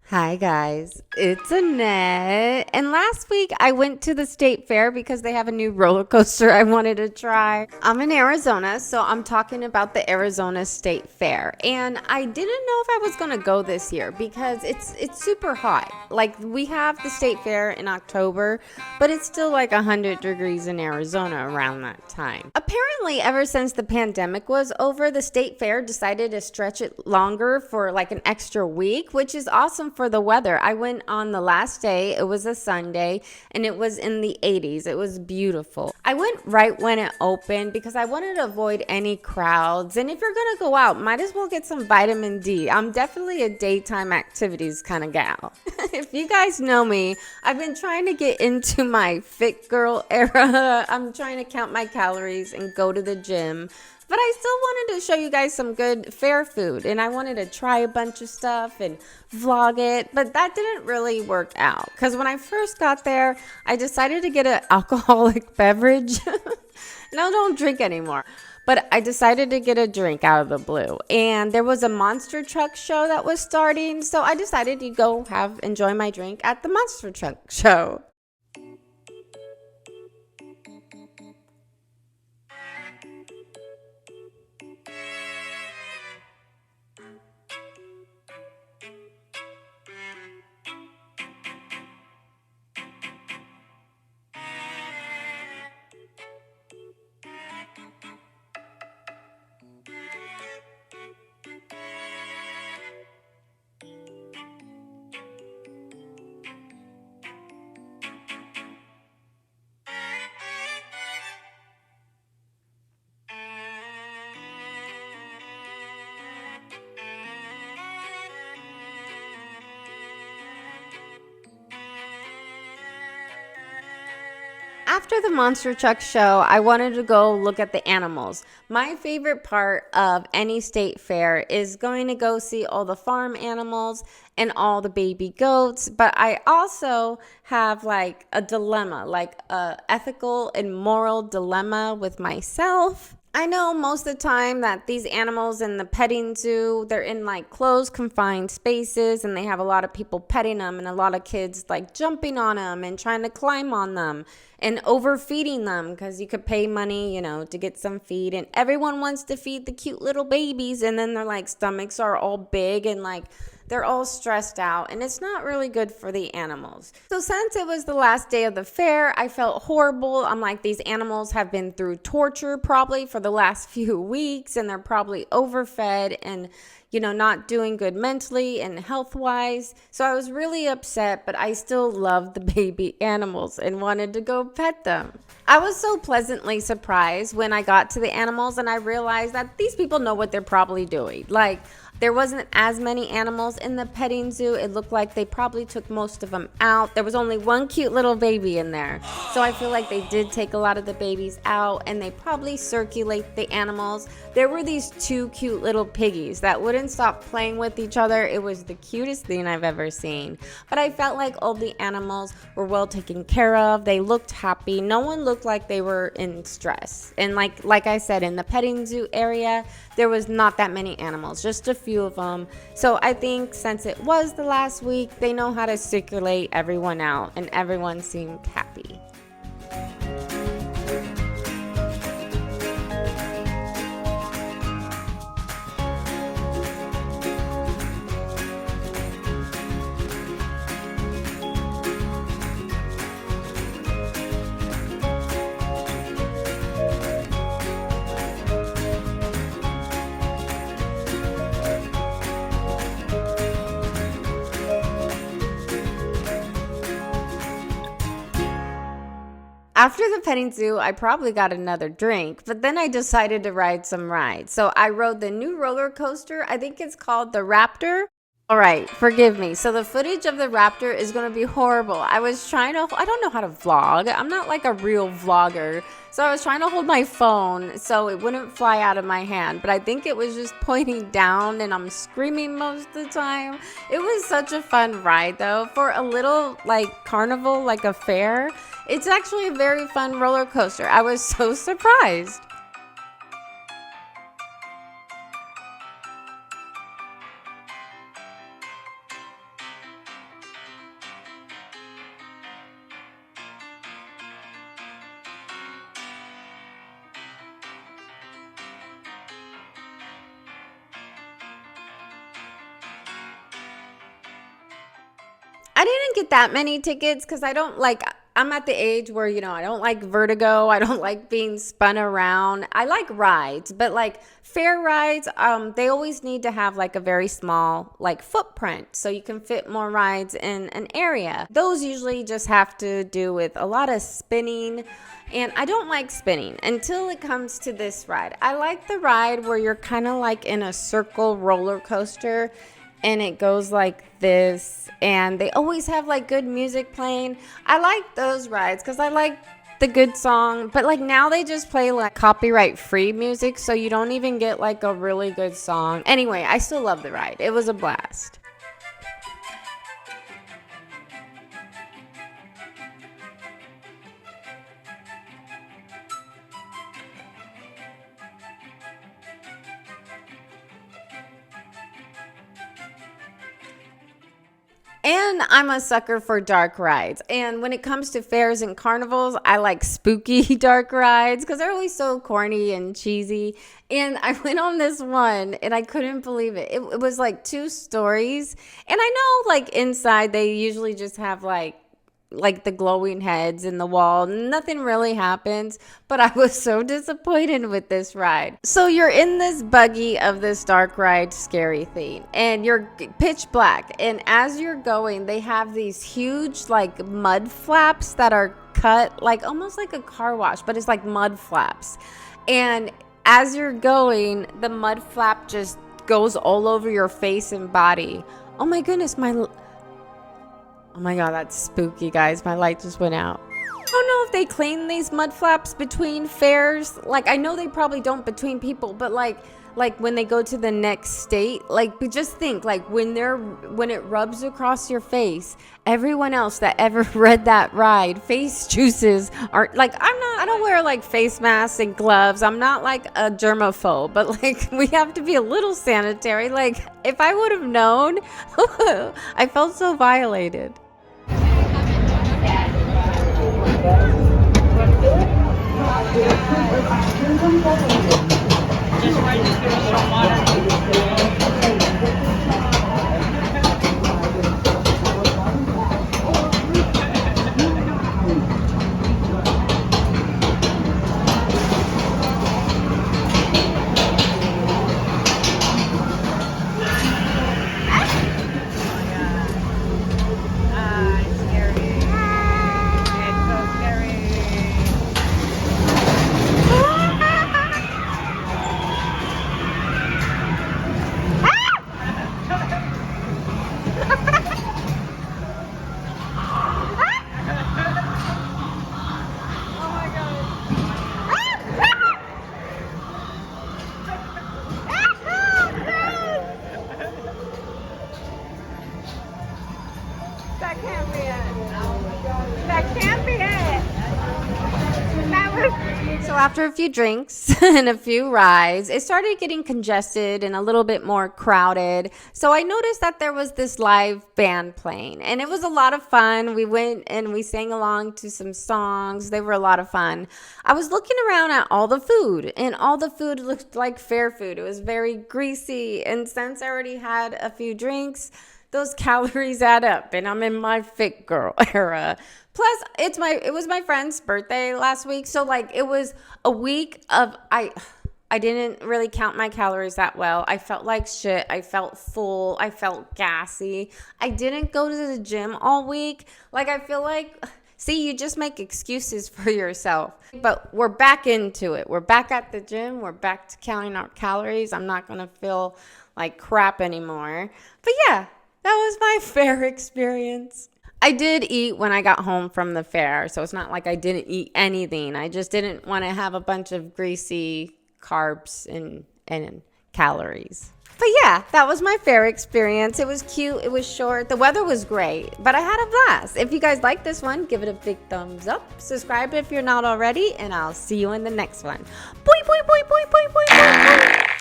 Hi guys, it's Annette. And last week I went to the state fair because they have a new roller coaster I wanted to try. I'm in Arizona, so I'm talking about the Arizona State Fair. And I didn't know if I was going to go this year because it's super hot. Like we have the state fair in October, but it's still like 100 degrees in Arizona around that time. Apparently, ever since the pandemic was over, the state fair decided to stretch it longer for like an extra week, which is awesome for the weather. I went on the last day. It was a Sunday and it was in the 80s. It was beautiful. I went right when it opened because I wanted to avoid any crowds. And if you're going to go out, might as well get some vitamin D. I'm definitely a daytime activities kind of gal. If you guys know me, I've been trying to get into my fit girl era. I'm trying to count my calories and go to the gym. But I still wanted to show you guys some good fair food, and I wanted to try a bunch of stuff and vlog it, but that didn't really work out because when I first got there, I decided to get an alcoholic beverage. Now, don't drink anymore. But I decided to get a drink out of the blue. And there was a monster truck show that was starting, so I decided to go enjoy my drink at the monster truck show. After the monster truck show, I wanted to go look at the animals. My favorite part of any state fair is going to go see all the farm animals and all the baby goats, but I also have like a dilemma, like a ethical and moral dilemma with myself. I know most of the time that these animals in the petting zoo, they're in like closed, confined spaces and they have a lot of people petting them and a lot of kids like jumping on them and trying to climb on them and overfeeding them because you could pay money, to get some feed. And everyone wants to feed the cute little babies and then their like stomachs are all big and like they're all stressed out, and it's not really good for the animals. So since it was the last day of the fair, I felt horrible. I'm like, these animals have been through torture probably for the last few weeks, and they're probably overfed and, not doing good mentally and health-wise. So I was really upset, but I still loved the baby animals and wanted to go pet them. I was so pleasantly surprised when I got to the animals and I realized that these people know what they're probably doing. Like, there wasn't as many animals in the petting zoo. It looked like they probably took most of them out. There was only one cute little baby in there. So I feel like they did take a lot of the babies out and they probably circulate the animals. There were these two cute little piggies that wouldn't stop playing with each other. It was the cutest thing I've ever seen. But I felt like all the animals were well taken care of. They looked happy. No one looked like they were in stress. And like I said, in the petting zoo area, there was not that many animals, just a few of them. So I think since it was the last week, they know how to circulate everyone out and everyone seemed happy. After the petting zoo, I probably got another drink, but then I decided to ride some rides. So I rode the new roller coaster. I think it's called the Raptor. All right, forgive me. So the footage of the Raptor is going to be horrible. I don't know how to vlog. I'm not like a real vlogger. So I was trying to hold my phone so it wouldn't fly out of my hand. But I think it was just pointing down and I'm screaming most of the time. It was such a fun ride though. For a little like carnival, like a fair, it's actually a very fun roller coaster. I was so surprised. I didn't get that many tickets because I'm at the age where, I don't like vertigo. I don't like being spun around. I like rides, but like fair rides, they always need to have like a very small like footprint so you can fit more rides in an area. Those usually just have to do with a lot of spinning. And I don't like spinning until it comes to this ride. I like the ride where you're kind of like in a circle roller coaster and it goes like this, and they always have like good music playing. I like those rides because I like the good song, but like now they just play like copyright free music, so you don't even get like a really good song. Anyway, I still love the ride. It was a blast. And I'm a sucker for dark rides. And when it comes to fairs and carnivals, I like spooky dark rides because they're always so corny and cheesy. And I went on this one and I couldn't believe it. It was like 2 stories. And I know like inside they usually just have like the glowing heads in the wall. Nothing really happens, but I was so disappointed with this ride. So you're in this buggy of this dark ride scary thing, and you're pitch black, and as you're going, they have these huge like mud flaps that are cut like almost like a car wash, but it's like mud flaps. And as you're going, the mud flap just goes all over your face and body. Oh my goodness, oh my God, that's spooky, guys. My light just went out. I don't know if they clean these mud flaps between fairs. Like, I know they probably don't between people, but like when they go to the next state, like, but just think, like, when it rubs across your face, everyone else that ever read that ride, face juices are, like, I don't wear, like, face masks and gloves. I'm not, like, a germaphobe, but, like, we have to be a little sanitary. Like, if I would have known, I felt so violated. Just right to give us some water. That can't be it. That can't be it. So after a few drinks and a few rides, it started getting congested and a little bit more crowded. So I noticed that there was this live band playing, and it was a lot of fun. We went and we sang along to some songs. They were a lot of fun. I was looking around at all the food, and all the food looked like fair food. It was very greasy, and since I already had a few drinks, those calories add up, and I'm in my fit girl era. Plus, it was my friend's birthday last week, so like it was a week of I didn't really count my calories that well. I felt like shit. I felt full. I felt gassy. I didn't go to the gym all week. Like I feel like, see, you just make excuses for yourself. But we're back into it. We're back at the gym. We're back to counting our calories. I'm not gonna feel like crap anymore. But yeah. That was my fair experience. I did eat when I got home from the fair, so it's not like I didn't eat anything. I just didn't want to have a bunch of greasy carbs and calories. But yeah, that was my fair experience. It was cute. It was short. The weather was great, but I had a blast. If you guys like this one, give it a big thumbs up. Subscribe if you're not already, and I'll see you in the next one. Boing, boing, boing, boing, boing, boing, boing.